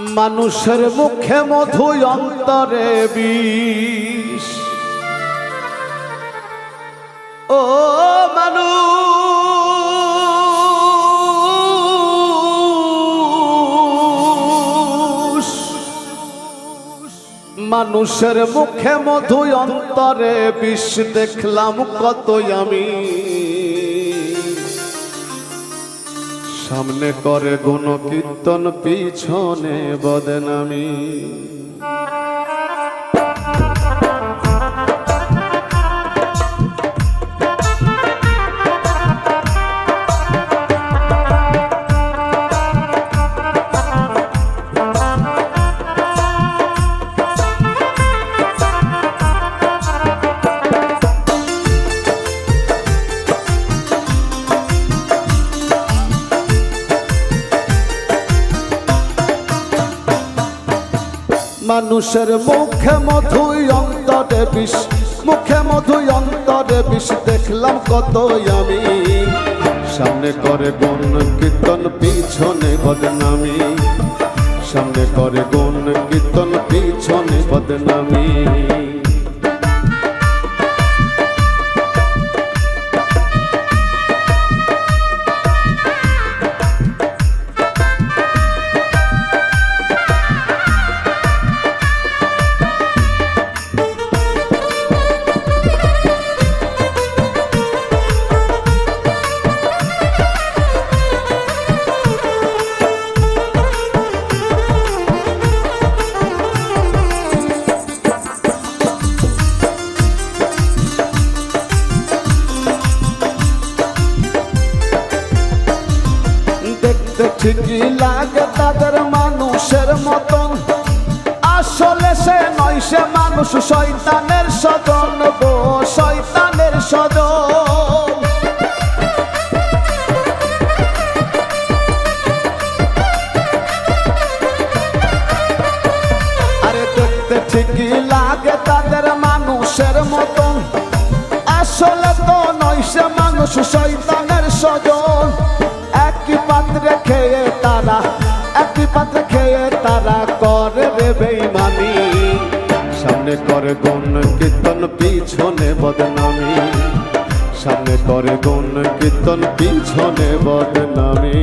মানুষের মুখে মধু অন্তরে বিষ। ও মানুষ, মানুষের মুখে মধু অন্তরে বিষ। দেখলাম কতই আমি, সামনে করে গুণ কীর্তন পিছনে বদনামি। মানুষের মুখে মধু অন্তরে বিষ, মুখে মধু অন্তরে বিষ। দেখলাম কতই আমি, সামনে করে গুণ কীর্তন পিছনে বদনামি। সামনে করে গুণ কীর্তন পিছনে বদনামি। ঠিকই লাগে তাদের মানুষের মতন, আসলে সে নয়, সে মানুষ শয়তানের স্বজন গো, শয়তানের স্বজন। আরে দেখতে ঠিকই লাগে তাদের মানুষের মতন, আসলে তো নয়, সে মানুষ শয়তানের স্বজন। একই পাত্রে খেয়ে তারা, একই পাত্রে খেয়ে তারা করে রে বেঈমানি। সামনে করে গুণ কীর্তন পিছনে বদনামি। সামনে করে গুণ কীর্তন পিছনে বদনামি।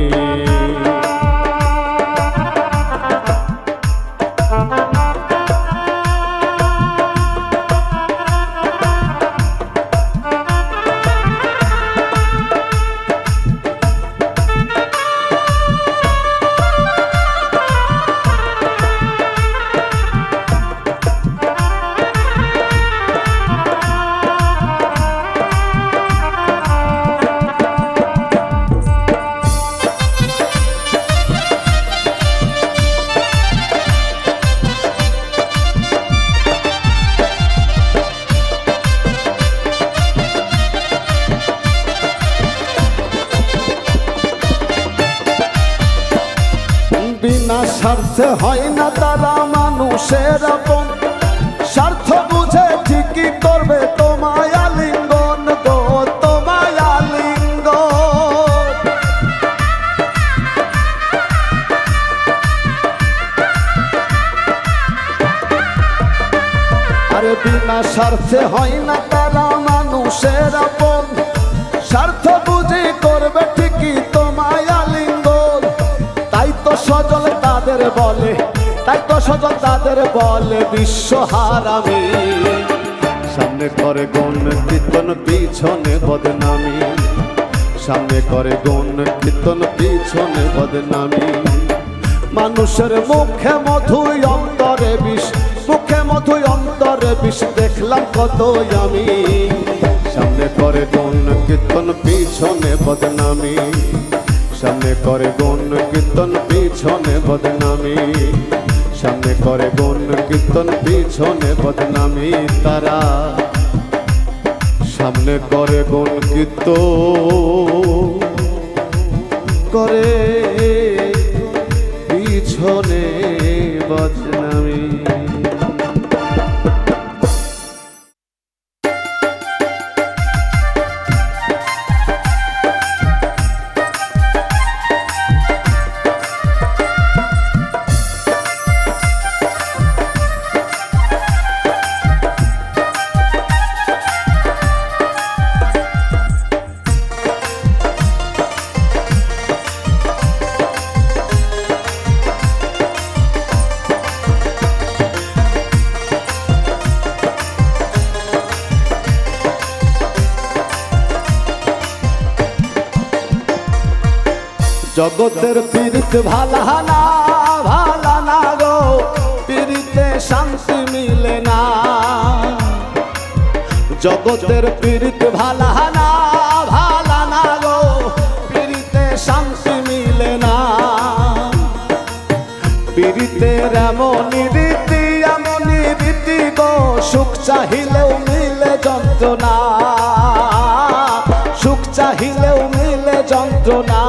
বিনা স্বার্থে হয় না তারা মানুষের আপন, স্বার্থ বুঝে ঠিকই করবে তোমায় আলিঙ্গন গো, তোমায় আলিঙ্গন। আরে বিনা স্বার্থে হয় না তারা মানুষের আপন, স্বার্থ বুঝে করবে ঠিকই তোমায় আলিঙ্গন। তাই তো সজল তাদের বলে, তাই তো সজল তাদের বলে বিশ্ব হারামি। সামনে করে গুণ কীর্তন পিছনে বদনামি। সামনে করে গুণ কীর্তন পিছনে বদনামি। মানুষের মুখে মধু অন্তরে বিষ, মুখে মধু অন্তরে বিষ। দেখলাম কতই আমি, সামনে করে গুণ কীর্তন পিছনে বদনামি। সামনে করে গুণ কীর্তন পিছনে বদনামি। সামনে করে গুণ কীর্তন পিছনে বদনামি। তারা সামনে করে গুণ কীর্তন করে পিছনে বদনামি। জগতের পীড়িত ভালা না ভালা না গো, পীড়িতে শান্তি মিলে না। জগতের পীড়িত ভালা না ভালা না গো, পীড়িতে শান্তি মিলে না। পীড়িতের এমনই রীতি গো, সুখ চাহিলেও মিলে যন্ত্রণা, সুখ চাহিলেও মিলে যন্ত্রণা।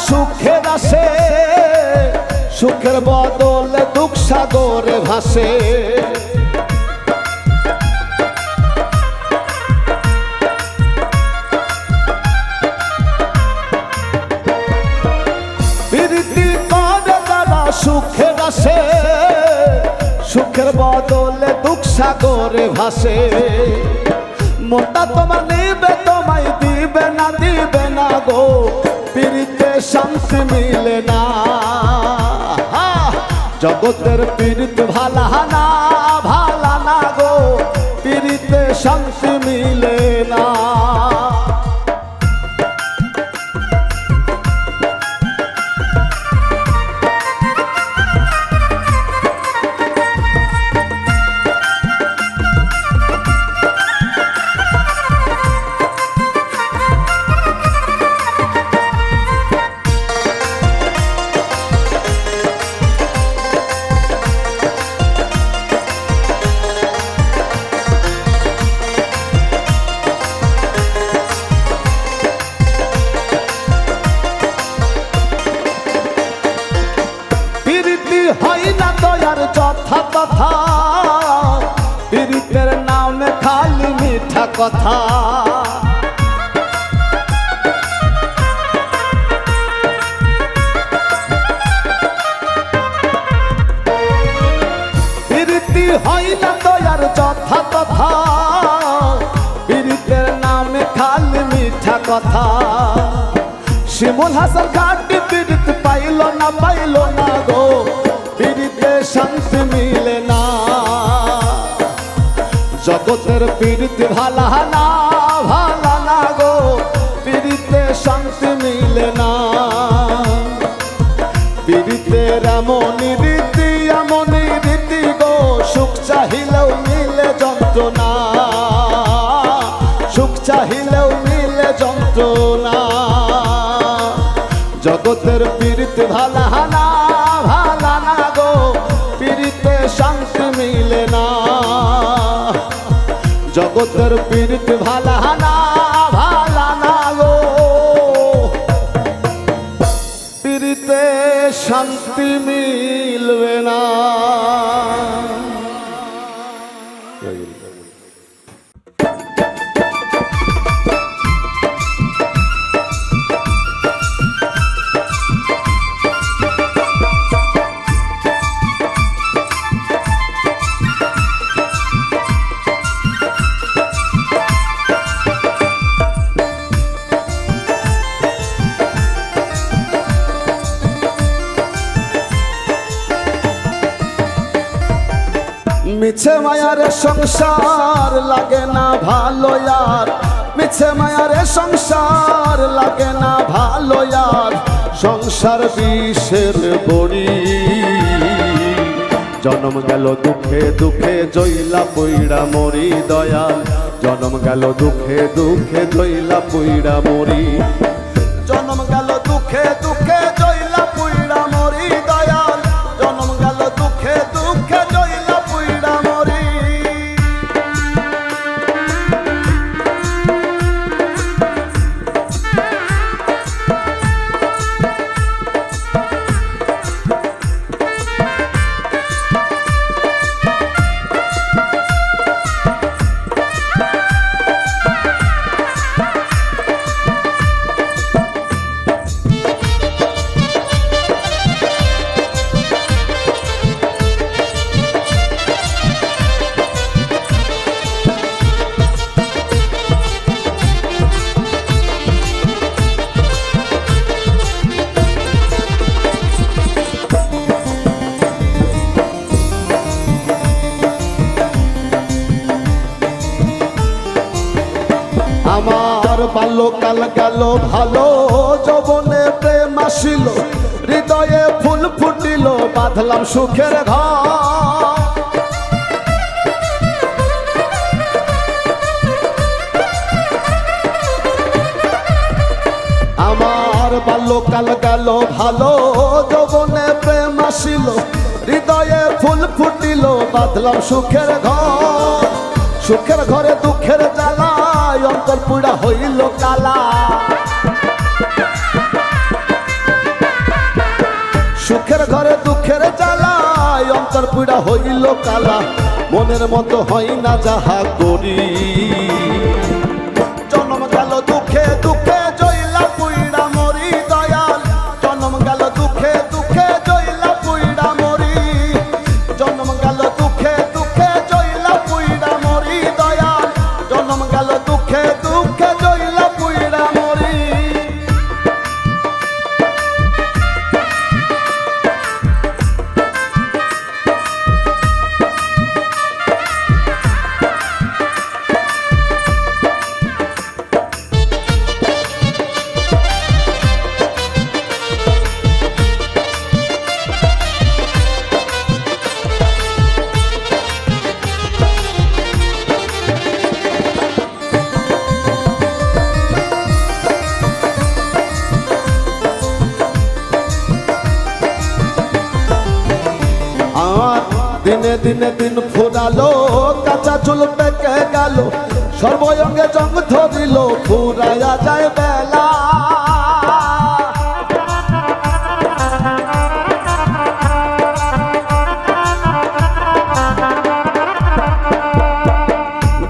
সুখের আসে, সুখের বদলে দুঃখ সাগরে ভাসে। প্রীতি করে যারা সুখের আসে, সুখের বদলে দুঃখ সাগরে ভাসে। মনটা তোমার নিবে তোমায় দিবে না গো, পীড়িতে শান্তি মিলে না। জগতের পীড়িত ভালা না গো, পীড়িতে শান্তি মিলে না। হয় না দয়ার যথা তথা, পীড়িতের নামে খালি মিঠা কথা। পীড়িতি হয় না দয়ার যথা তথা, পীড়িতের নামে খালি মিঠা কথা। শিমুল হাসান খাটি পীড়িত পাইল না গো, পীড়িতে শান্তি মিলে না। জগতের পীড়িত ভালা না গো, পীড়িতে শান্তি মিলে না। পীড়িতের এমনই রীতি গো, সুখ চাহিলেও মিলে যন্ত্রণা, সুখ চাহিলেও মিলে যন্ত্রণা। জগতের পীড়িত ভালা না গো, পীড়িতে শান্তি মিলে না। জগতের পীড়িত ভালা না গো, পীড়িতে শান্তি মিলবে না। মিছে মায়ার সংসার লাগে না ভালো यार, মিছে মায়ার সংসার লাগে না ভালো यार। সংসার বিষের বড়ি, জন্ম গেল দুঃখে দুঃখে জইলা পইড়া মরি দয়াল। জন্ম গেল দুঃখে দুঃখে জইলা পইড়া মরি। জন্ম গেল দুঃখে দুঃখে জইলা পইড়া মরি দয়াল। জন্ম গেল দুঃখে দুঃখে জইলা পইড়া মরি। বাল্যকাল গেল ভালো, যৌবনে প্রেম আসিল, হৃদয়ে ফুল ফুটিল, বাঁধলাম সুখের ঘর। আমার বাল্যকাল গেল ভালো, যৌবনে প্রেম আসিল, হৃদয়ে ফুল ফুটিল, বাঁধলাম সুখের ঘর। সুখের ঘরে দুঃখের জ্বালায় অন্তর পুড়া হইল কালা। সুখের ঘরে দুঃখের জ্বালায় অন্তর পুড়া হইল কালা। মনের মতো হয় না যাহা করি, জন্ম গেল দুঃখে দুঃখে জইলা পুইড়া মরি দয়াল। জন্ম গেল দুঃখে দুঃখে জইলা পুইড়া মরি, জন্ম গেল দুঃখে দুঃখে জইলা পুইড়া মরি দয়াল। জন্ম গেল দুঃখে দুঃখে জইলা পুইড়া মরি। দিনে দিনে দিন ফুরালো, কাঁচা চুল পেকে গেল, সর্বঙ্গে জং ধরিল, ফুরাইয়া যায় বেলা।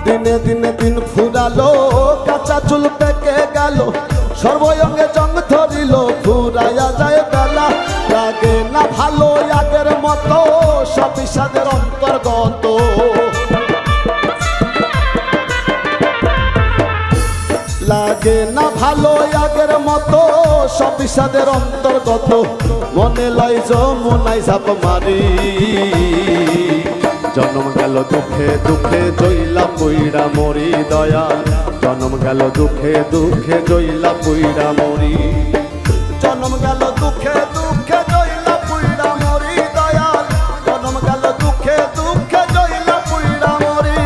দিনে দিনে দিন ফুরালো, কাঁচা চুল পেকে গেল, সর্বঙ্গে জং ধরিল, ফুরাইয়া যায় বেলা। লাগে না ভালো আগের মতো, সব বিষাদের অন্তর্গত। লাগে না ভালো আগের মতো, সব বিষাদের অন্তর্গত। মনে লয় যমুনায় ঝাঁপ মারি, জন্ম গেল দুঃখে দুঃখে জইলা পুইড়া মরি দয়াল। জন্ম গেল দুঃখে দুঃখে জইলা পুইড়া মরি, জন্ম গেল দুঃখে দুঃখে জইলা পুইড়া মরি দয়াল। জন্ম গেল দুঃখে দুঃখে জইলা পুইড়া মরি।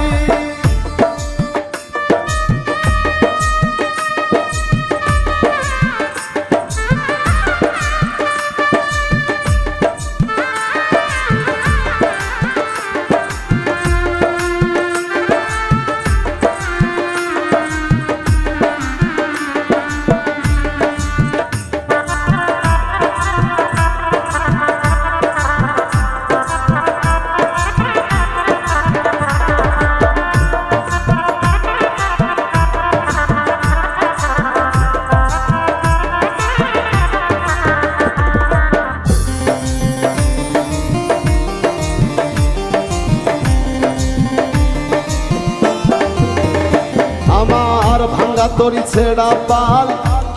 আমার ভাঙ্গা তরি ছেড়া পাল,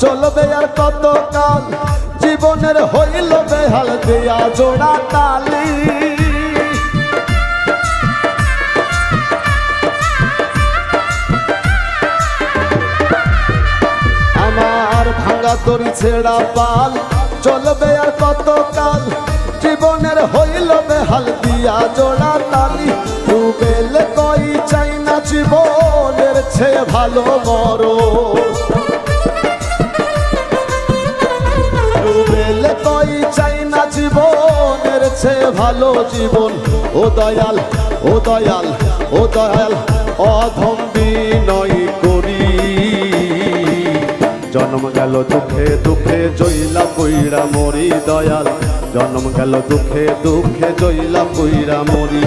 চলবে আর কত কাল, জীবনের হইল বেহাল, দেয়া জোড়া তালি। আমার ভাঙ্গা তরি ছেড়া পাল, চলবে আর কত কাল, জীবনের হইল বেহাল, দিয়া জোড়া তালি। ডুবেলে কই চাই না জীবনের চেয়ে ভালো মরো, ডুবেলে কই চাই না জীবনের চেয়ে ভালো জীবন। ও দয়াল ও দয়াল ও দয়াল, অধম বিনয় করি। জন্ম গেল দুঃখে দুঃখে জইলা পুইড়া মরি দয়াল। জন্ম গেল দুঃখে দুঃখে জইলা পুইড়া মরি,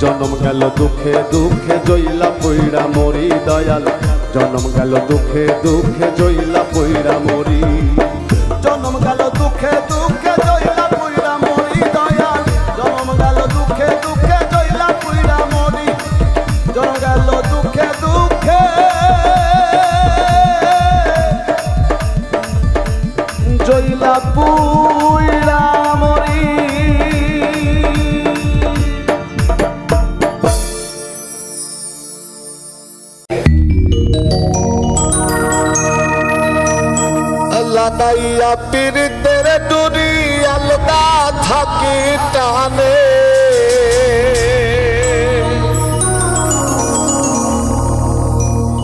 জন্ম গেল দুঃখে দুঃখে জইলা পুইড়া মরি দয়াল। জন্ম গেল দুঃখে দুঃখে জইলা পুইড়া মরি, জন্ম গেল দুঃখে দুঃখে জইলা পুইড়া মরি দয়াল। জন্ম গেল দুঃখে দুঃখে জইলা পুইড়া মরি, জন্ম গেল দুঃখে দুঃখে জইলা পুইড়া মরি। লাগাইয়া পীড়িতের ডুরি আলগা থাকি টানে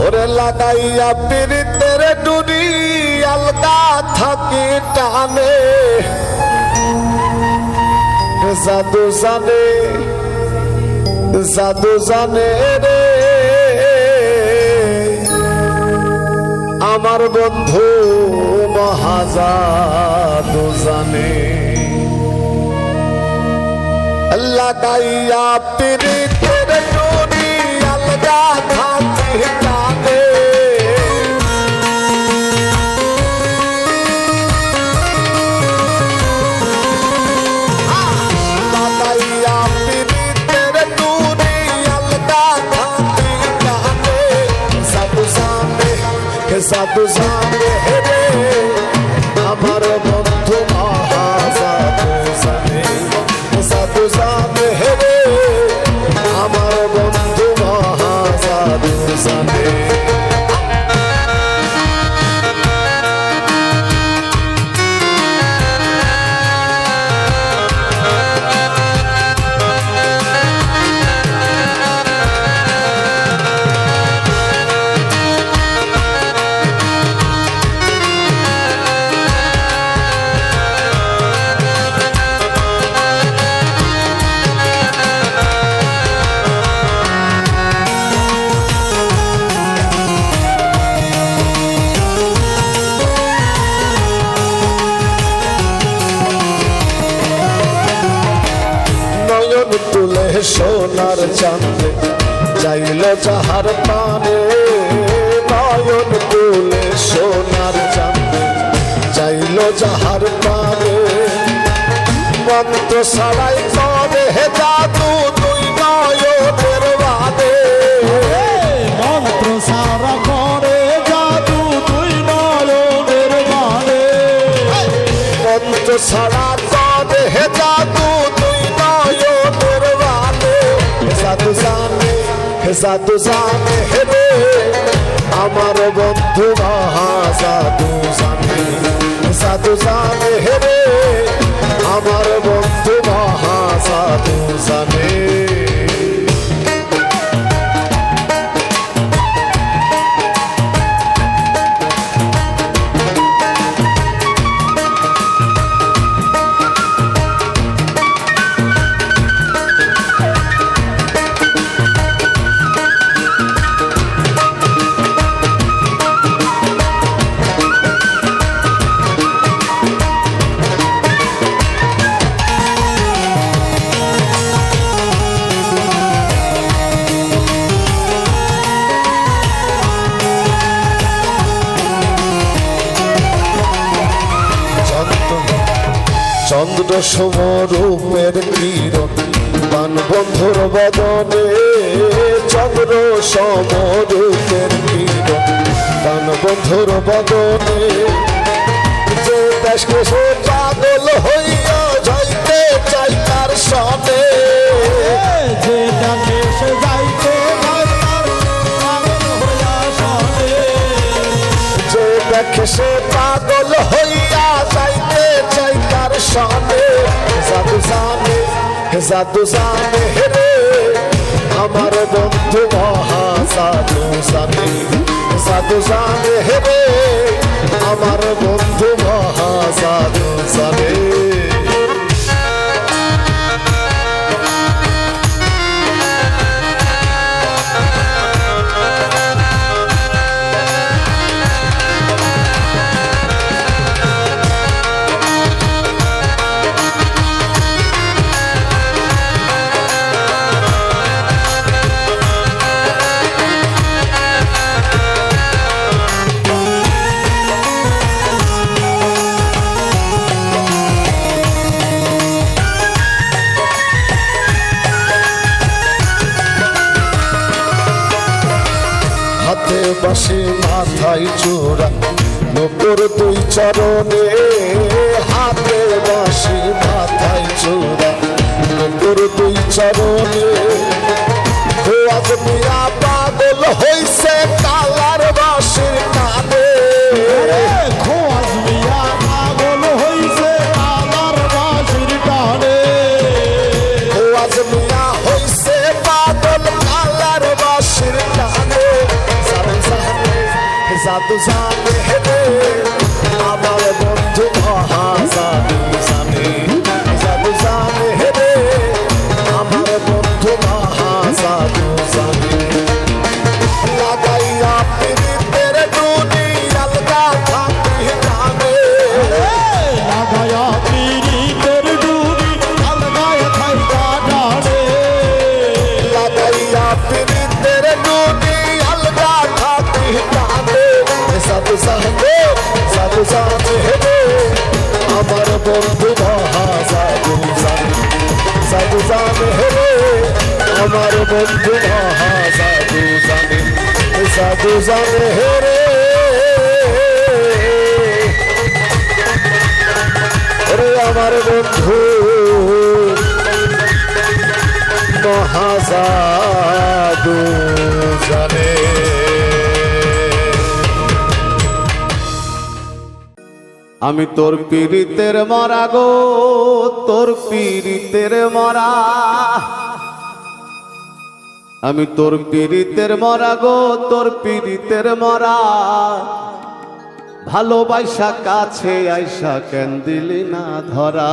ওরে লাগাইয়া পীড়িতের ডুরি আলগা থাকি টানে জাদু জানে রে আমার বন্ধু মহাজাদু জানে লাগাইয়া পীড়িতের ডুরি আলগা থাকি টানে লাগাইয়া পীড়িতের ডুরি আলগা থাকি টানে জাদু জানে রে আমার বন্ধু মহাজাদু জানে জাদু জানে রে আমার বন্ধু মহাজাদু জানে তুলে সোনার চাঁদে চাইল যাহার পানে নয়ন তুলে সোনার চাঁদে চাইল যাহার পানে মন্ত্র ছাড়াই করে জাদু তুই নয়নের বাদে মন্ত্র সারা করে জাদু তুই নয়নের বাদে মন্ত্র ছাড়া করে জাদু তুই নয়নের বাদে জাদু জানে রে আমার বন্ধু মহাজাদু জানে জাদু জানে রে আমার বন্ধু মহাজাদু জানে চন্দ্র সমরূপের কিরণ বান বন্ধুর বদনে চন্দ্র সমরূপের কিরণ বান বন্ধুর বদনে যে দেশকে সে পাগল হইয়া যাইতে চাই তার সনে যে ডাকে সে যাইতে চায় তার পাগল হইয়া সনে যে দেখে সে পাগল হইয়া যাইতে চাই তার সনে জাদু জানে রে আমার বন্ধু মহাজাদু জানে জাদু জানে রে আমার বন্ধু মহাজাদু জানে হাতে বাসি মাথায় চূড়া নূপুর দুই চরণে হাতে বাসি মাথায় চূড়া নূপুর দুই চরণে খোয়াজ মিয়া পাগল হইছে কালার বাসির টানে খোয়াজ মিয়া সাধু সানে রে আমার বন্ধু মহা সাধু সানে সাধু সানে রে আমার বন্ধু মহা সাধু সানে লাগাইয়া পীড়িতের ডুনি আলগা থাকি জানে লাগাইয়া পীড়িতের ডুনি আলগা থাইকা জানে লাগাইয়া পীড়িতের ডুনি আলগা থাকি জানে সাধু সানে রে আমার বন্ধু মহা সাধু সানে সাধু সানে রে আমার বন্ধু মহা সাধু সানে সাধু সানে রে রে আমার বন্ধু মহা সাধু সানে। আমি তোর পীড়িতের মরা গো, তোর পীড়িতের মরা, আমি তোর পীড়িতের মরা গো, তোর পীড়িতের মরা, ভালোবাসা কাছে আইসা কেন দিলি না ধরা।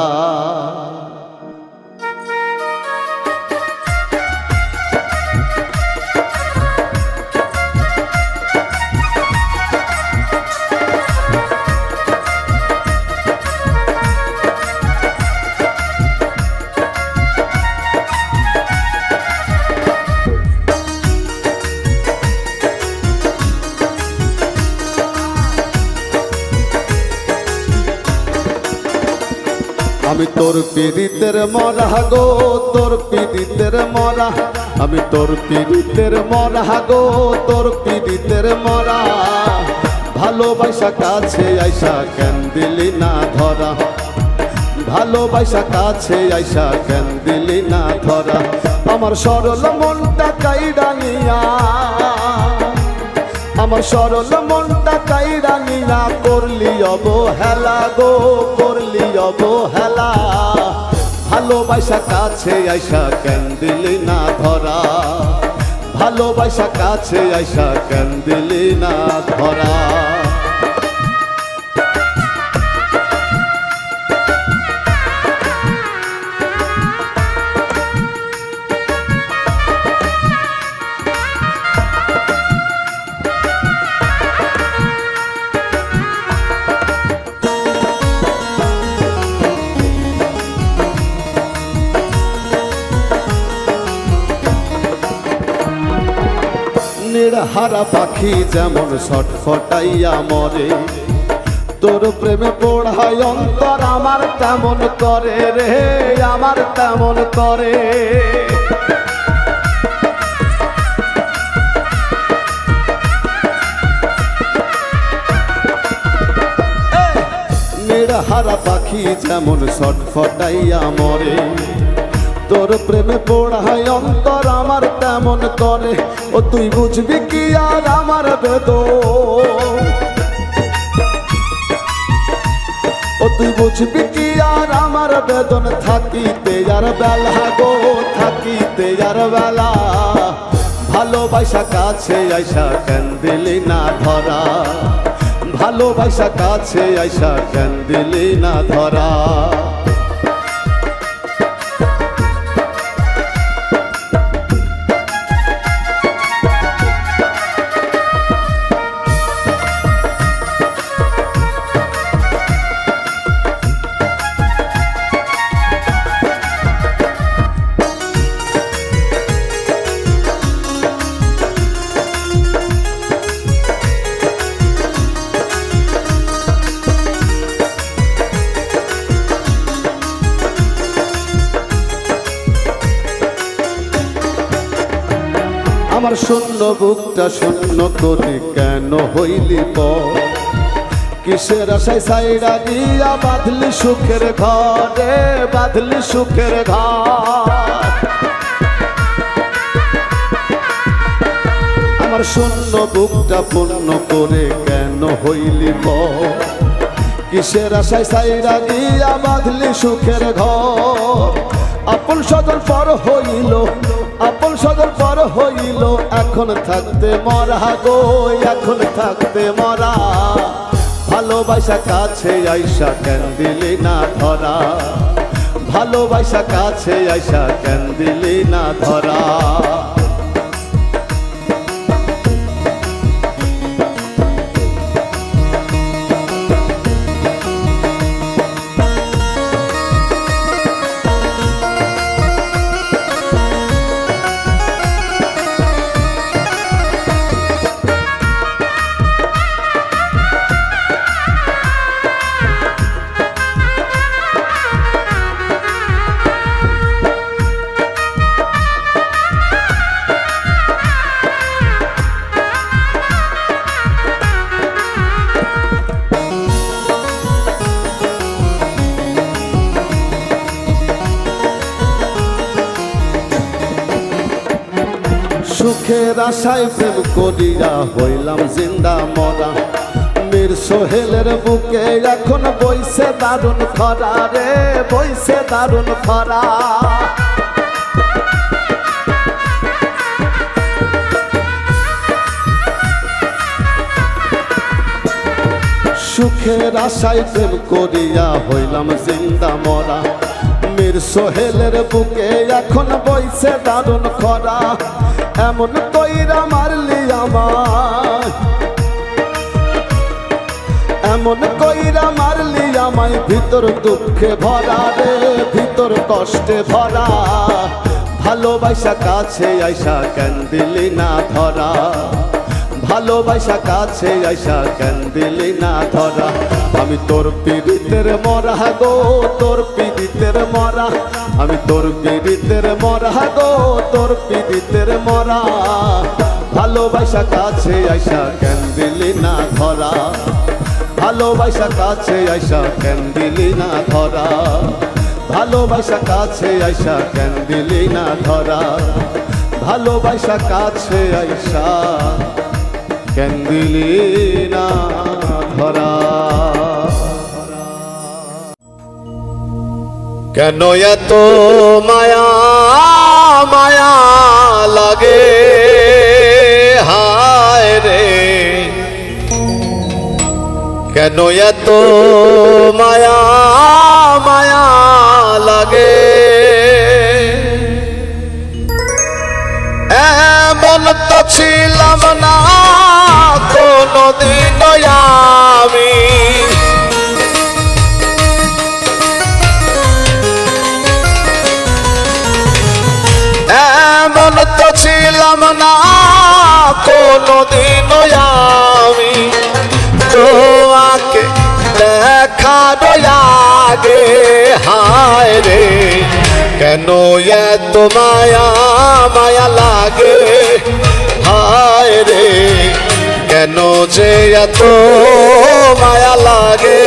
আমি তোর পীড়িতের মরা গো, তোর পীড়িতের মরা, আমি তোর পীড়িতের মরা গো, তোর পীড়িতের মরা, ভালোবাসা কাছে আইসা কেন দিলি না ধরা, ভালোবাসা কাছে আইসা কেন দিলি না ধরা। আমার সরল মনটা কাইড়া নিয়া, আমার সরল মনটা কাইড়া নিয়া করলি অবহেলা গো, করলি অবহেলা, ভালোবাসা কাছে আইসা কেন দিলি না ধরা, ভালোবাসা কাছে আইসা কেন দিলি না ধরা। নির্হারা পাখি যেমন ছটফটাইয়া মরে, তোর প্রেমে পড়ায় অন্তর আমার তেমন করে রে, আমার তেমন করে। নির্হারা পাখি যেমন ছটফটাইয়া মরে, তোর প্রেমে পড়ায় অন্তর আমার তেমন করে। ও তুই বুঝবি কি আর আমার বেদন, ও তুই বুঝবি কি আর আমার বেদন, থাকিতে আর বেলা গো, থাকিতে আর বেলা, ভালোবাসা কাছে আইসা কেন দিলি না ধরা, ভালোবাসা কাছে আইসা কেন দিলি না ধরা। আমার শূন্য বুকটা শূন্য করে কেন হইলি পর, কিসের আশায় সাইডা দিয়া বাঁধলি সুখের ঘরে, বাঁধলি সুখের ঘর। আমার শূন্য বুকটা পূর্ণ করে কেন হইলি পর, কিসের আশায় সাইডা দিয়া বাঁধলি সুখের ঘর। আপন স্বজন পর হইল আপন সদর পর হইল এখন থাকতে মরা গো, এখন থাকতে মরা। ভালোবাসা কাছে আইসা কেন দিলি না ধরা, ভালোবাসা কাছে আইসা কেন দিলি না ধরা। সুখের আশায় প্রেম করিয়া হইলাম জিন্দা মরা। মীর সোহেলের বুকে এখন বইছে দারুণ খরা রে, বইছে দারুণ খরা। সুখের আশায় প্রেম করিয়া হইলাম জিন্দা মরা। মীর সোহেলের বুকে এখন বইছে দারুণ খরা। এমন কইরা মারলি আমায়, এমন কইরা মারলি আমায়, ভিতর দুঃখে ভরা রে, ভিতর কষ্টে ভরা। ভালোবাসা কাছে আইসা কেন দিলি না ধরা, ভালোবাসা কাছে আইসা কেন দিলি না ধরা। আমি তোর পীড়িতের মরা গো, তোর পীড়িতের মরা। আমি তোর পীড়িতের মরা গো, তোর পীড়িতের মরা। ভালোবাসা কাছে আইসা কেন দিলি না ধরা, ভালোবাসা কাছে আইসা কেন দিলি না ধরা। ভালোবাসা কাছে আইসা কেন দিলি না ধরা, ভালোবাসা কাছে আইসা কেন দিলি না ধরা। কেন এত মায়া মায়া লাগে হায় রে, কেন এত মায়া মায়া লাগে। এমন তো ছিলাম না কোনদিন আমি, এমন তো ছিলাম না কোনদিন আমি। তোমাকে দেখার আগে হায় রে, কেন এত মায়া মায়া লাগে হায় রে, কেন যে এত মায়া লাগে।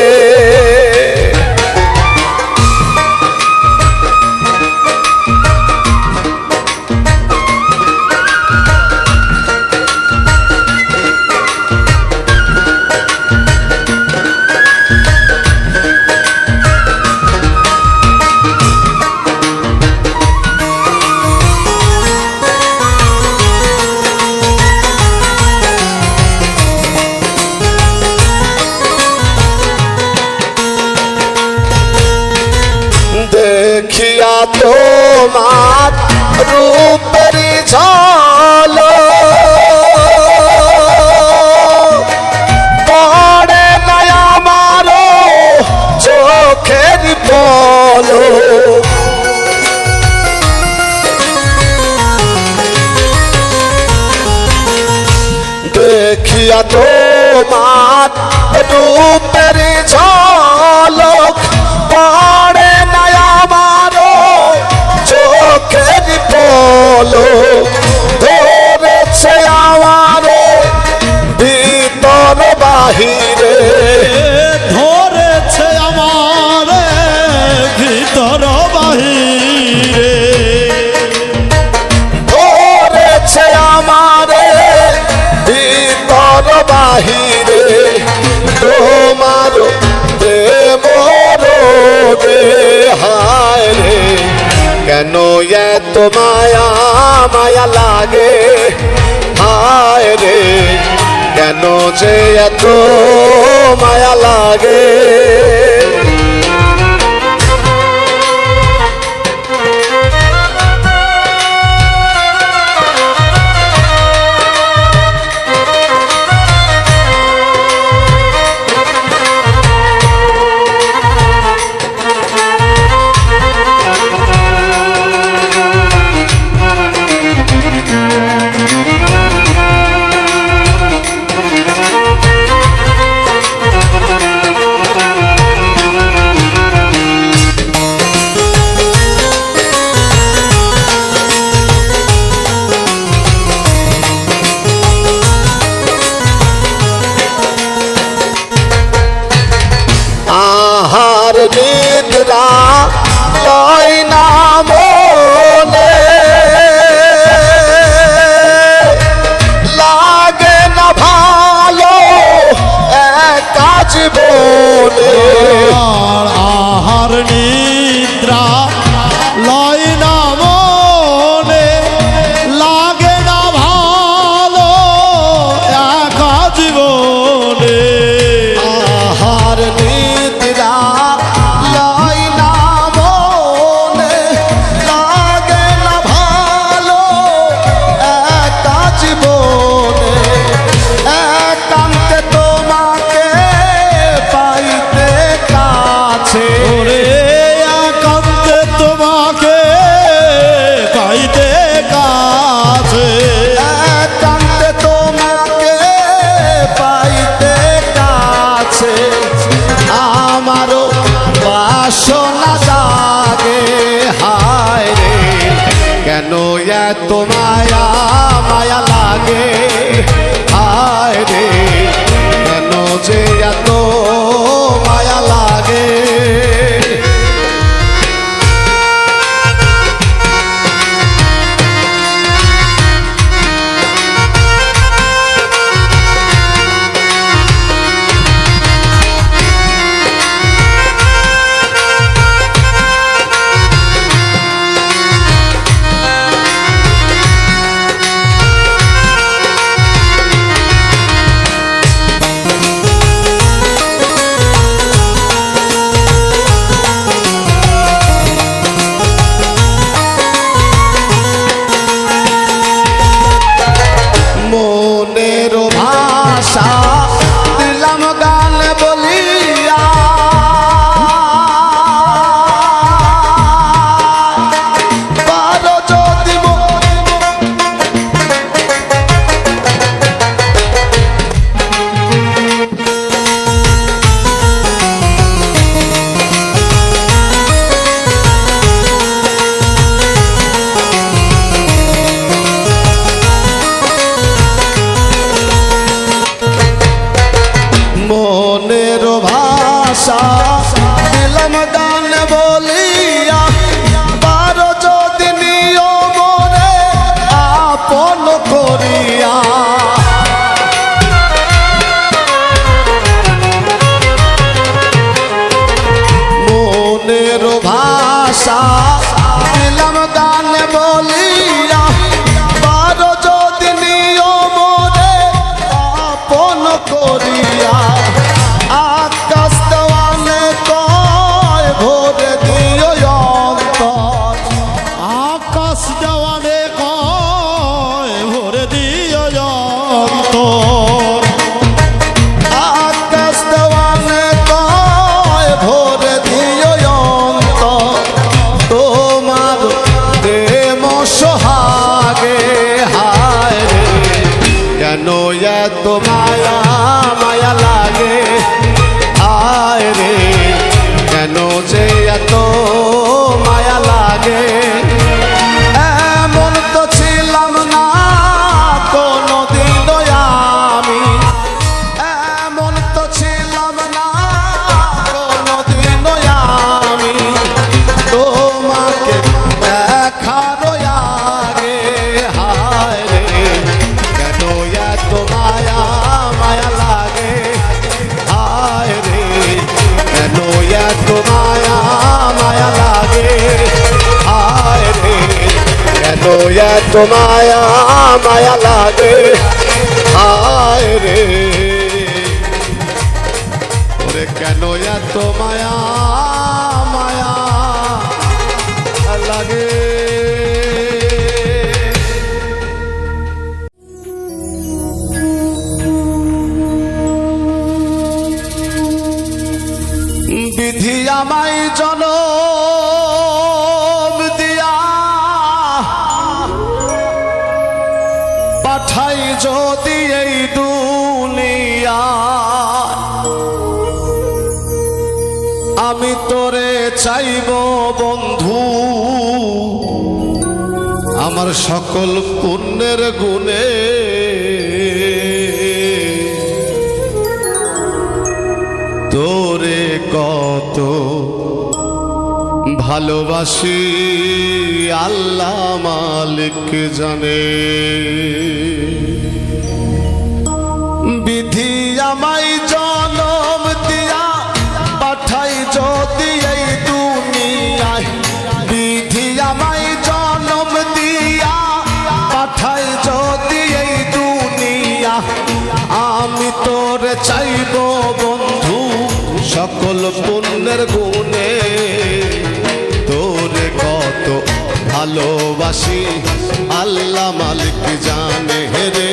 দেখিয়া তোমার রূপের ঝলক পড়ে না আমারো চোখের পলক। দেখিয়া তোমার রূপের ঝলক পড়ে না আমারো চোখের পলক। ধরেছে আমারে ভিতর বাহিরে, ধরেছে আমারে ভিতর বাহিরে, ধরেছে আমারে ভিতর বাহিরে। তোমার প্রেম রোগে হায় রে, কেন এত মায়া মায়া লাগে হায় রে কেন যে এত মায়া লাগে আহার নিদ্রা লয় না মনে লাগে না ভালো একা জীবনে আর আহার নিদ্রা লয় না মনে লাগে না ভালো একা জীবনে আহার নিদ্রা লয় না মনে লাগে না ভালো একা জীবনে একান্তে তোমাকে পাইতে কাছে ওরে একান্তে তোমাকে পাইতে কাছে একান্তে তোমাকে পাইতে কাছে আমারও বাসনা জাগে হায় রে কেন এত মায়া মায়া লাগে হায় রে কেন যে এত মায়া লাগে মনের ভাষা দিলাম গান বলিয়া পারো যদি মনের ভাষা দিলাম গান বলিয়া পারো যদি নিও মনে আপন করিয়া মনের ভাষা দিলাম গান বলিয়া পারো যদি নিও মনে আপন করিয়া আকাশ দেওয়ানে কয় ভোরে দিও অন্তর আকাশ দেওয়ানে কয় ভরে দিও অন্তর আকাশ দেওয়ানে কয় ভোরে দিও অন্তর তোমার প্রেম সোহাগে হায় রে কেন এত মায়া মায়া লাগে হায় রে কেন যে এত মায়া লাগে এমন তো ছিলাম না কোনদিনও আমি এমন তো ছিলাম না কোনদিনও আমি তোমাকে দেখার আগে হায় রে কেন এত মায়া এত মায়া মায়া লাগে হায় রে ওরে কেন এত মায়া মায়া লাগে বিধি আমায় জনম দিয়া পাঠাই যদি এই দুনিয়া আমি তোরে চাইব বন্ধু আমার সকল পুণ্যের গুণে তোরে কত ভালোবাসি আল্লাহ মালিক জানে বিধি আমায় জনম দিয়া পাঠাই যদি এই দুনিয়ায় বিধি আমায় জনম দিয়া পাঠাই যদি এই দুনিয়া আমি তোরে চাইব বন্ধু সকল পুণ্যের গুণে তোরে কত ভালোবাসি আল্লাহ মালিক জানে রে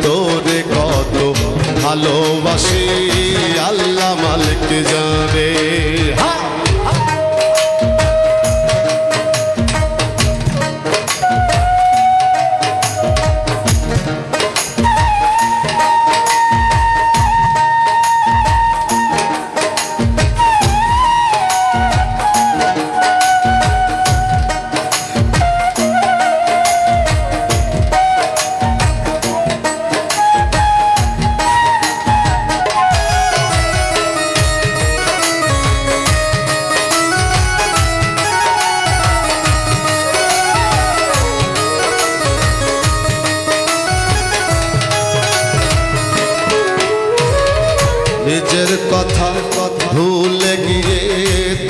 তোরে কত ভালোবাসি আল্লাহ মালিক জানে নিজের কথা ভুলে গিয়ে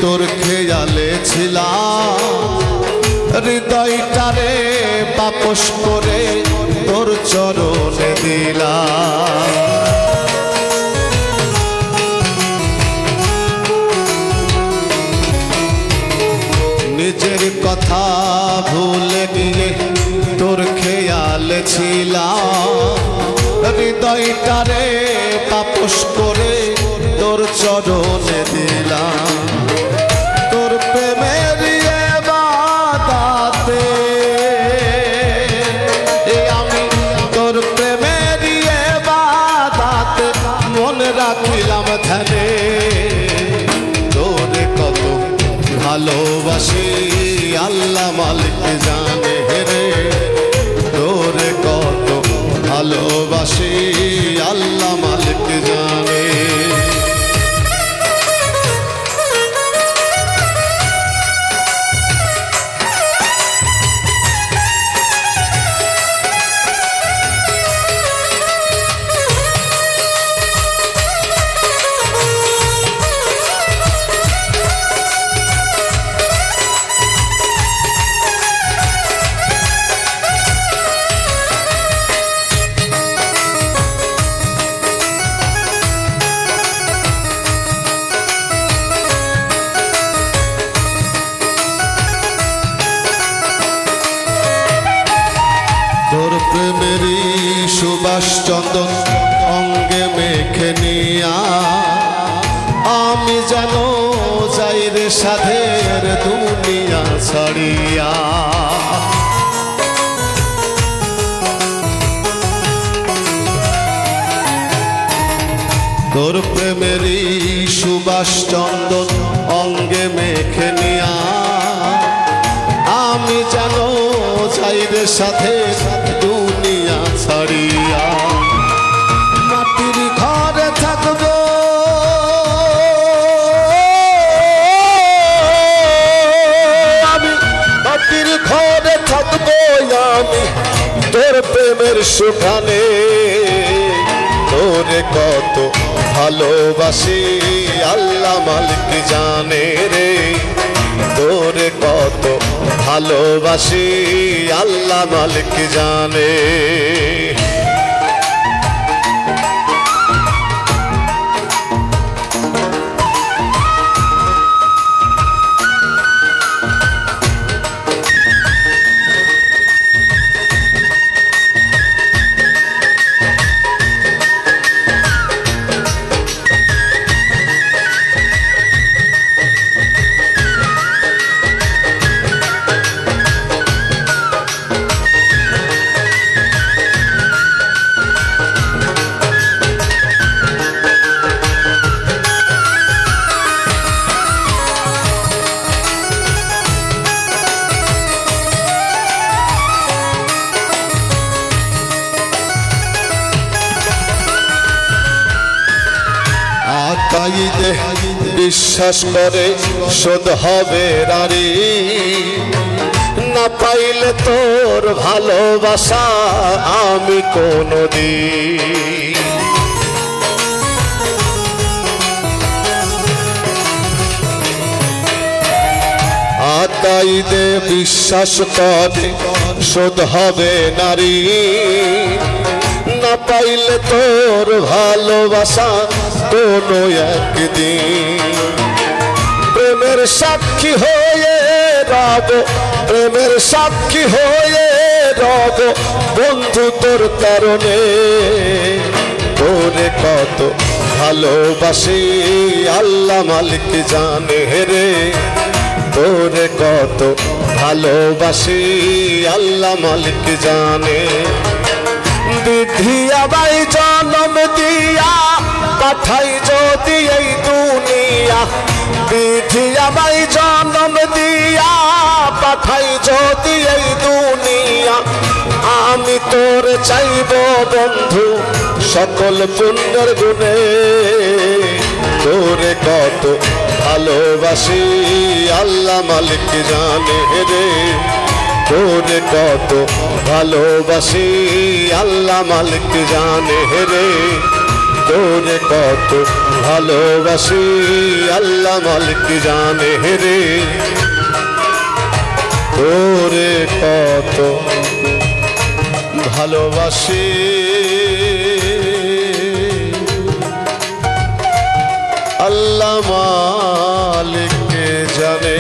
তোর খেয়ালে ছিলাম হৃদয়টারে বাপস করে তোর চরণে দিলাম নিজের কথা ভুলে গিয়ে তোর খেয়ালে ছিলাম হৃদয়টারে তাপস করে তোর চরণে দিলাম তোর প্রেমের বাদাতে আমি তোর প্রেমের বাদাতে মনে রাখিলাম ধ্যানে তোরে কত ভালোবাসি আল্লাহ মালিক জানে রে তোরে কত ভালোবাসি আল্লাহ মালিক জানে তোর প্রেমেরই সুবাস চন্দন অঙ্গে মেখে নিয়া আমি যেন যাই রে সাধের দুনিয়া ছাড়িয়া তোর প্রেমেরই সুবাস চন্দন অঙ্গে মেখে নিয়া আমি যেন চাইরে সাথে দুনিয়া ছাড়িয়া মাটির ঘরে থাকবো আমি মাটির ঘরে থাকবো আমি তোর প্রেমের সুখানে তোরে কত ভালোবাসি আল্লাহ মালিক জানে রে তোরে কত ভালোবাসি আল্লাহ মালিক জানে। আকাইদে বিশ্বাস করে শোধ হবে রারি, না পাইলে তোর ভালোবাসা আমি কোনদিন। আকাইদে বিশ্বাস করে শোধ হবে নারী, না পাইলে তোর ভালোবাসা কোনো একদিন। প্রেমের সাক্ষী হয়ে রব, প্রেমের সাক্ষী হয়ে রব বন্ধু তোর কারণে। তোরে কত ভালোবাসি আল্লাহ মালিক জানে রে, তোরে কত ভালোবাসি আল্লাহ মালিক জানে। বিধিয়া বাই জনম দিয়া পাঠাই যদি এই দুনিয়া, বিধিয়া বাই জনম দিয়া পাঠাই যদি এই দুনিয়া, আমি তোর চাইব বন্ধু সকল পুণ্যের গুণে। তোরে কত ভালোবাসি আল্লাহ মালিক জানে রে, তোরে কত ভালোবাসি আল্লাহ মালিক জানে রে, তোরে কত ভালোবাসি আল্লাহ মালিক জানে রে, তোরে কত ভালোবাসি আল্লাহ মালিক জানে।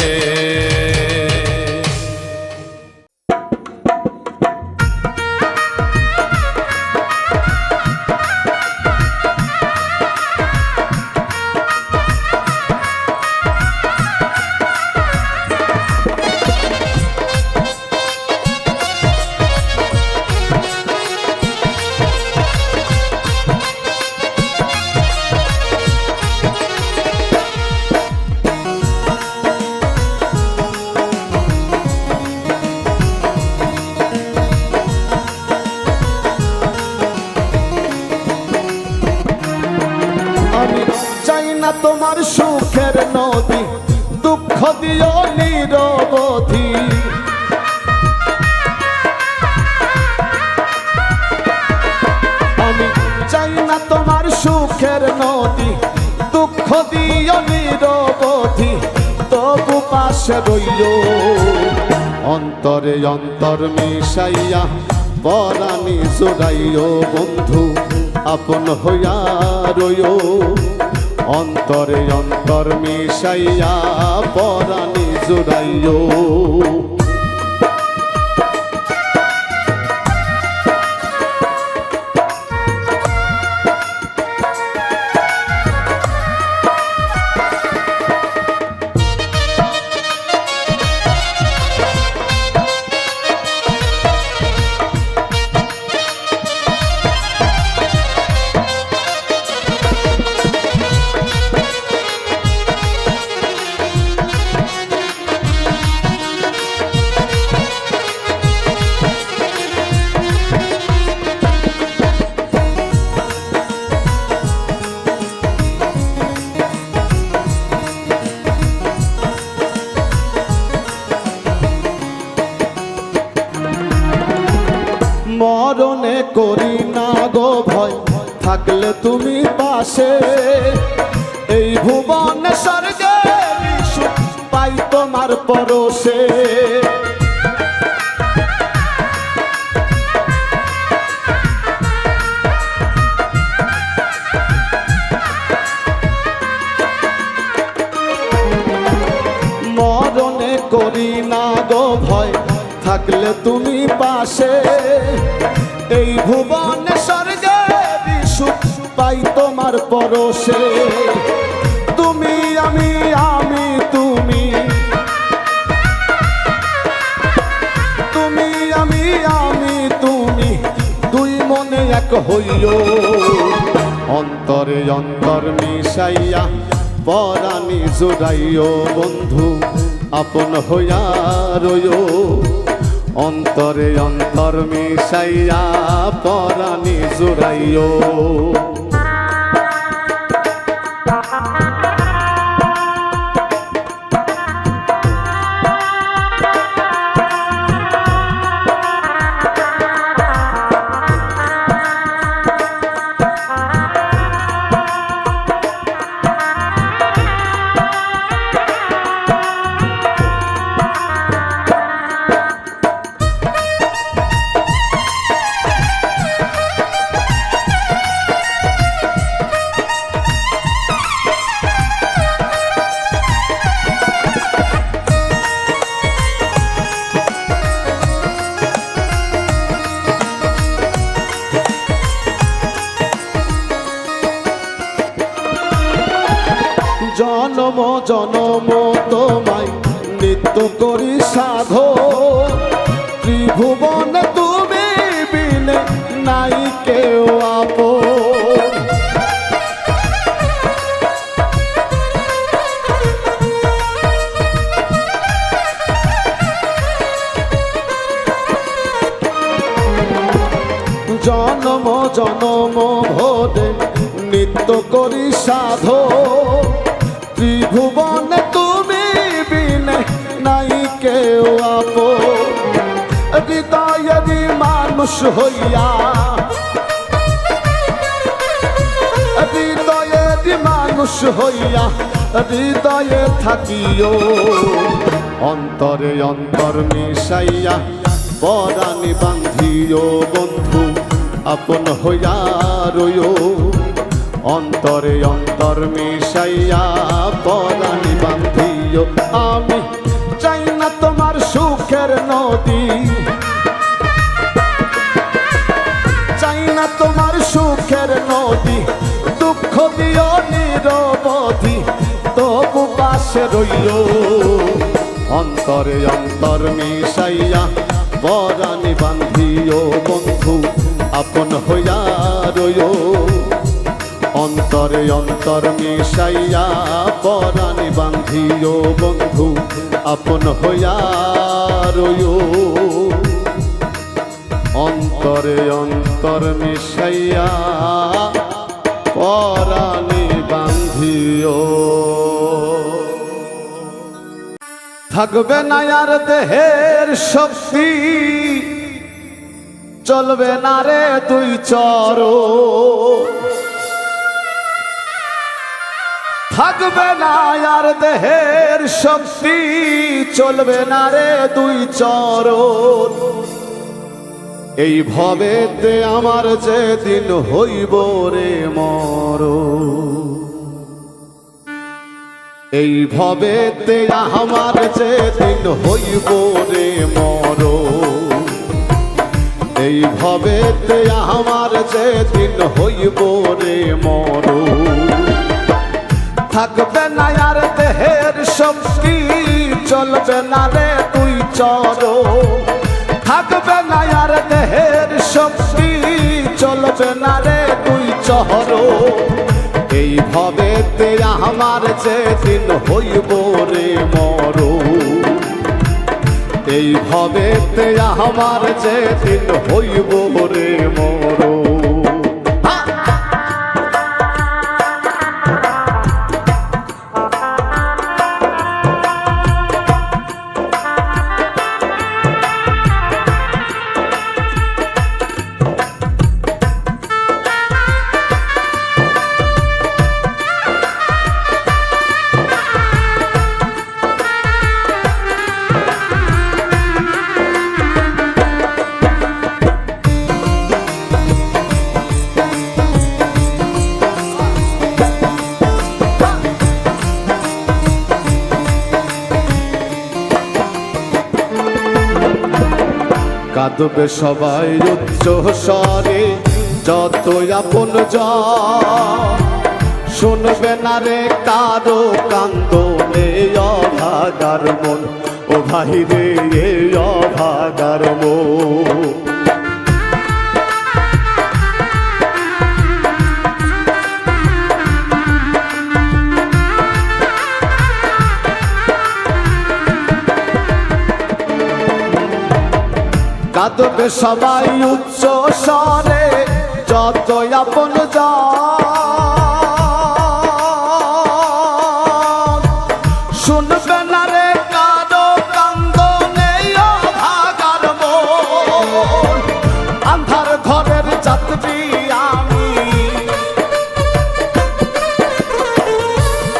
তোমার সুখের নদী দুঃখ দিও নিরবধি, আমি চাই না তোমার সুখের নদী দুঃখ দিও নিরবধি, তবু পাশে রইও অন্তরে অন্তর মিশাইয়া পরাণী জোড়াইও বন্ধু আপন হইয়া রইও, অন্তরে অন্তর মিশাইয়া পরাণী জোড়াইও। মরণে করি না গো ভয় থাকলে তুমি পাশে, এই ভুবনে স্বর্গের সুখ পাইত তোমার পরশে। মরণে করি না গো ভয়, থাকলে তুমি পাশে। এই ভুবনে স্বর্গে সুখ পাই তোমার পরশে। তুমি আমি তুমি, তুমি আমি তুমি, দুই মনে এক হইও। অন্তরে অন্তর মিশাইয়া পরাণী জুড়াইও বন্ধু, আপন হইয়া রইও। অন্তরে অন্তর মিশাইয়া পরাণী জুড়াইও। জনম জনম তোমায় নিত্য করি সাধো, ত্রিভুবনে তুমি বিনে নাই কেউ আপন। জনম জনম ভোরে নিত্য করি সাধো, ত্রিভুবনে তুমি বিনে নাই কেউ আপন। হৃদয়েরই মানুষ হইয়া, হৃদয়েরই মানুষ হইয়া হৃদয়ে থাকিও। অন্তরে অন্তর মিশাইয়া পরাণী বান্ধিও বন্ধু, আপন হইয়া রইও। অন্তরে অন্তর মিশাইয়া পরাণী বান্ধিও। আমি চাই না তোমার সুখের নদী, চাই না তোমার সুখের নদী, দুঃখ দিও নিরবধি তবু পাশে রইও। অন্তরে অন্তর মিশাইয়া পরাণী বান্ধিও বন্ধু, আপন হইয়া রইও। অন্তরে অন্তর মিশাইয়া পরাণী বান্ধিও বন্ধু, আপন হইয়া রইও। অন্তরে অন্তর মিশাইয়া পরাণী বান্ধিও। থাকবে না আর দেহের শক্তি, চলবে না রে দুই চরণ। থাকবে না আর দেহের শক্তি, চলবে না রে দুই চরণ। এই ভবেতে আমার যেদিন হইব রে মরণ, এই ভবেতে আমার যেদিন হইব রে মরণ, এই ভবেতে আমার যেদিন হইব রে মরণ। থাকবে না আর দেহের শক্তি, চলবে না রে তুই চরণ। থাকবে না আর দেহের শক্তি, চলবে না রে তুই চরণ। এই ভবেতে আমার যেদিন হইব রে মরণ, এই ভবেতে আমার যেদিন হইব রে মরণ। কাঁদবে সবাই উচ্চ স্বরে যতই আপন জন, শুনবে না রে কারো কান্দনে অভাগার মন, ও ভাই রে এ অভাগার মন। কাঁদবে সবাই উচ্চ স্বরে যতই আপন জন, শুনবে না রে কারো কান্দনে অভাগার মন। আন্ধার ঘরের যাত্রী আমি,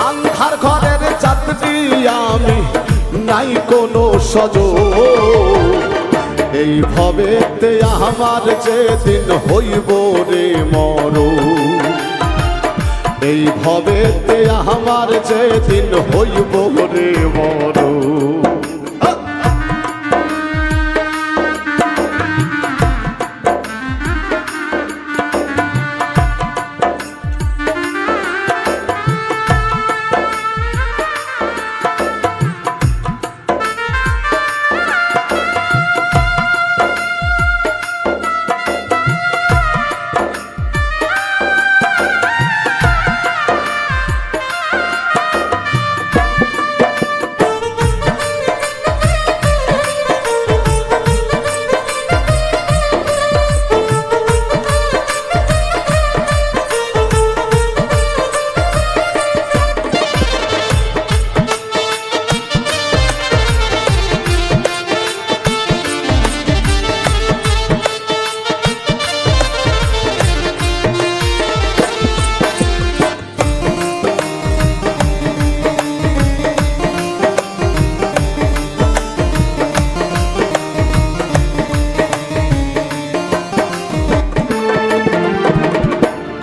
আন্ধার ঘরের যাত্রী আমি, নাই কোনো সজন। এই ভবেতে আমার যেদিন হইব রে মরণ, এই ভবেতে আমার যেদিন হইব রে মরণ।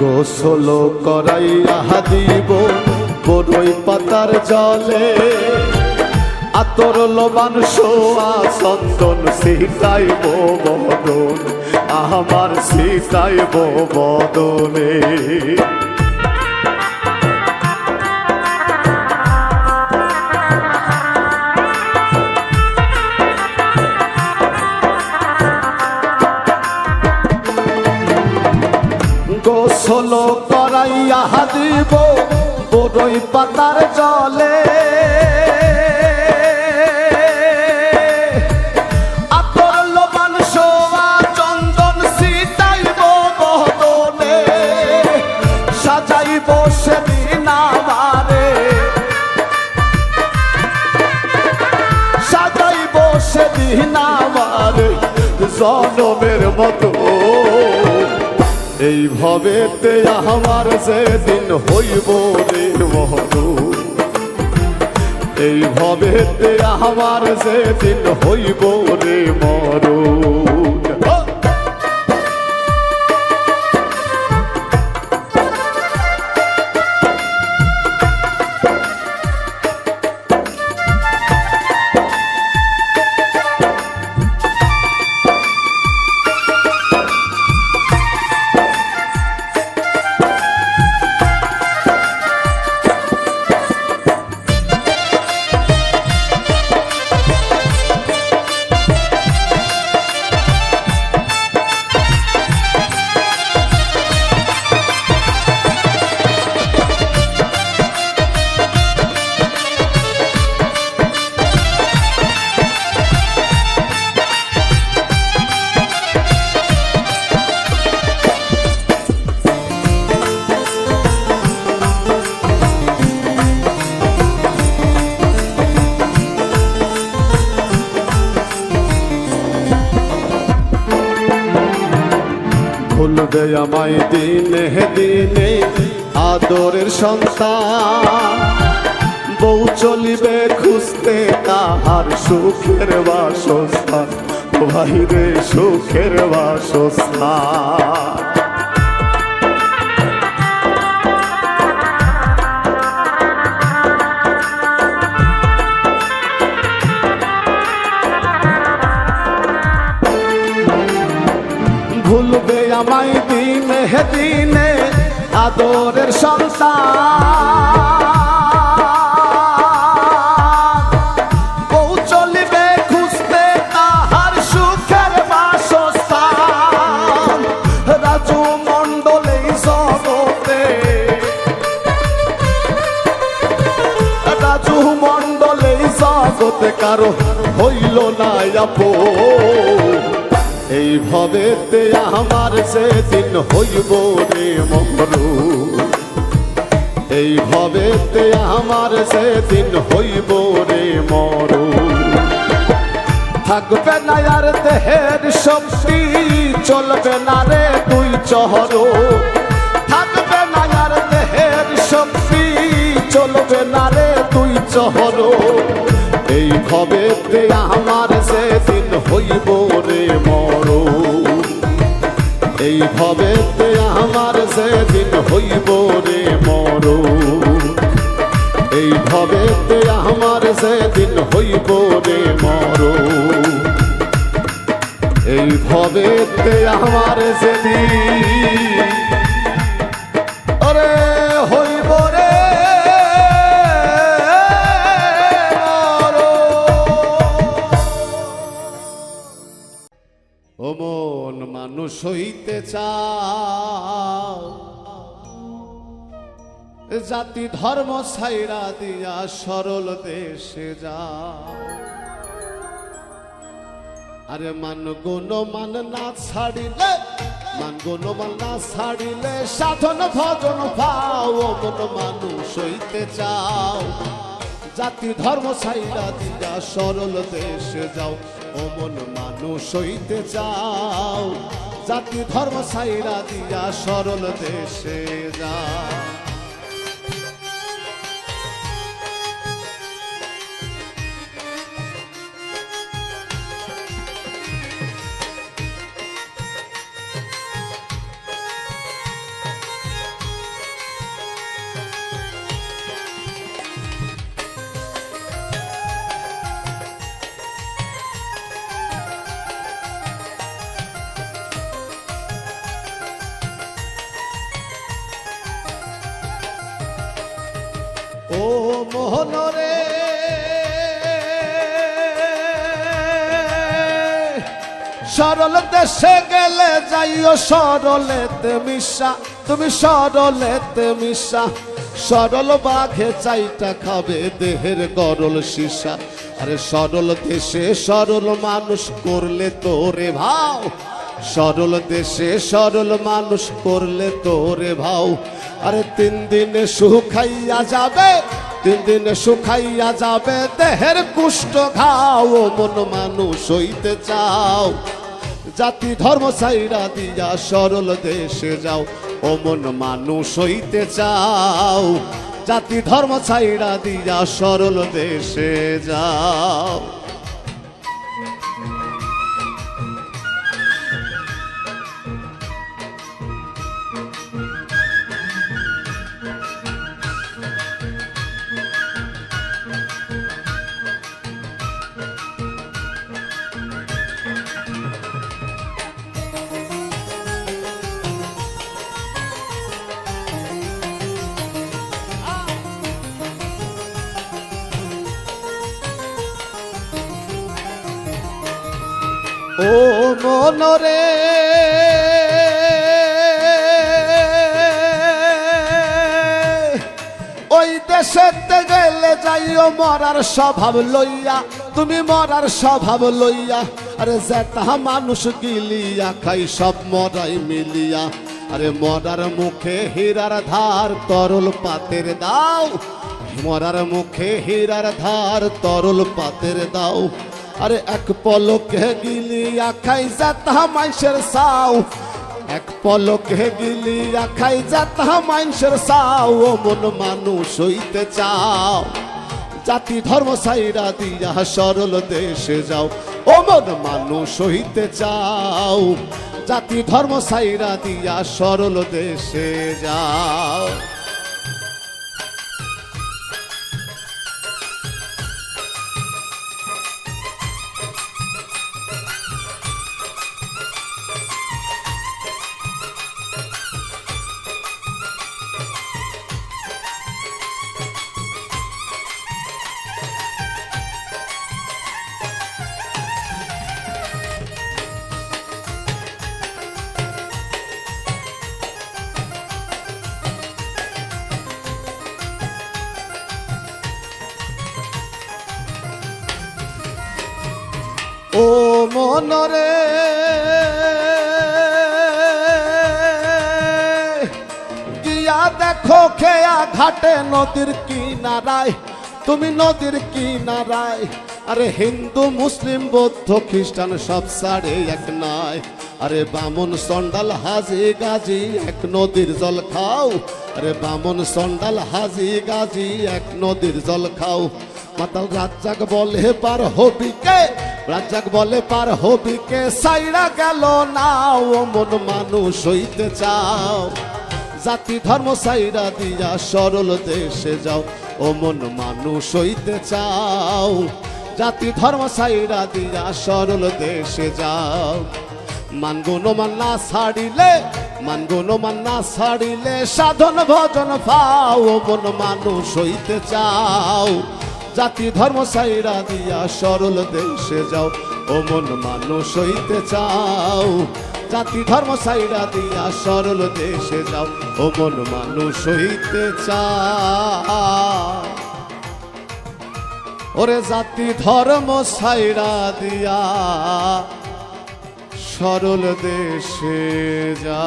গোসল করাইয়া দিব বড়ই পাতার জলে, আতর লবান সোয়া চন্দন ছিটাইব বদন, আমার ছিটাইব বদনে। গোসল করাইয়া দিব বড়ই পাতার জলে, আতর লবান সোয়া চন্দন ছিটাইব বদনে, সাজাইব সেদিন আমারে, সাজাইব সেদিন আমারে জনমের মতো। এই ভবেতে আমার যেদিন হইব রে মরণ, এই ভবেতে আমার যেদিন হইব রে মরণ। ভুলবে আমায় দিনে দিনে আদরের সন্তান, বউ চলিবে খুঁজতে তাহার সুখের বাসস্থান, ভাই রে সুখের বাসস্থান। আমায় দিনে দিনে আদরের সন্তান বউ চলিবে খুঁজতে তাহার সুখের বাসস্থান রাজু মণ্ডল এই জগতে রাজু মণ্ডল এই জগতে কারো হইল না আপন এই ভবেতে আমার সেদিন হইব রে মরু এই ভবেতে আমার সেদিন হইব রে মরু থাকবে না আর দেহের শক্তি চলবে না রে তুই চহরো থাকবে না আর দেহের শক্তি চলবে না রে তুই চহরো এই ভবেতে আমার সেদিন হইব রে মরু এই ভবেতে আমার সেদিন হইব রে মরু এই ভবেতে আমার সেদিন হইব রে মরু এই ভবেতে আমার সেদিন ওরে হইব রে ও মন মানুষ হইতে চাও জাতি ধর্ম ছাইরা দিয়া সরল দেশে যাও আরে মান গুণ মান না ছাড়িলে মান গুণ মান না ছাড়িলে সাধন ভজন পাও ও মন মানুষ হইতে চাও জাতি ধর্ম ছাইরা দিয়া সরল দেশে যাও ও মন মানুষ হইতে চাও জাতি ধর্ম ছাইরা দিয়া সরল দেশে যাও ও মোহনরে সরল দেশে গেলে যাইও সরলেতে মিশা তুমি সরলেতে মিশা সরল বাঘে চাইটা খাবে দেহের গরল সীসা আরে সরল দেশে সরল মানুষ করলে তোরে ভাও সরল দেশে সরল মানুষ করলে তোরে ভাও আরে 3 দিনে শুকাইয়া যাবে 3 দিনে শুকাইয়া যাবে দেহের কুষ্ঠ ঘাও মন মানুষ হইতে চাও জাতি ধর্ম ছাইরা দিয়া সরল দেশে যাও ও মন মানুষ হইতে চাও জাতি ধর্ম ছাইরা দিয়া সরল দেশে যাও ও মনরে ওই দেশেতে গেলে যাইও মরার স্বভাব লইয়া তুমি মরার স্বভাব লইয়া আরে যেটা মানুষ গিলিয়া খাই সব মরাই মিলিয়া আরে মরার মুখে হীরার ধার তরল পাতের দাও মরার মুখে হীরার ধার তরল পাতের দাও আরে এক পলকে গিলিয়া খাই যাতা মানুষের সাও এক পলকে গিলিয়া খাই যাতা মানুষের সাও ও মন মানুষ হইতে চাও জাতি ধর্ম ছাইরা দিয়া সরল দেশে যাও ও মন মানুষ হইতে চাও জাতি ধর্ম ছাইরা দিয়া সরল দেশে যাও মনরে গিয়া দেখো খেয়া ঘাটে নদীর কিনারায়, তুমি নদীর কিনারায়। আরে হিন্দু মুসলিম বৌদ্ধ খ্রিস্টান সব সাড়ে এক নাই। আরে বামন সন্ডাল হাজি গাজি এক নদীর জল খাও। আরে বামন সন্ডাল হাজি গাজি এক নদীর জল খাও। মাতাল রাজ্জাক বলে পার হবি কে, রাজ্জাক বলে পার হবি কে, সাইরা গেল না ও মন মানুষ হইতে চাও। জাতি ধর্ম সাইরা দিয়া সরল দেশে যাও, ও মন মানুষ হইতে চাও। জাতি ধর্ম সাইরা দিয়া সরল দেশে যাও। মানগুণ মান না ছাড়িলে, মানগুণ মান না ছাড়িলে সাধন ভজন পাও, ও মন মানুষ হইতে চাও। জাতি ধর্ম সাইরা দিয়া সরল দেশে যাও, ও মন মানুষ হইতে চাও। জাতি ধর্ম সাইরা দিয়া সরল দেশে যাও, ও মন মানুষ হইতে চাও। ওরে জাতি ধর্ম সাইরা দিয়া সরল দেশে যা।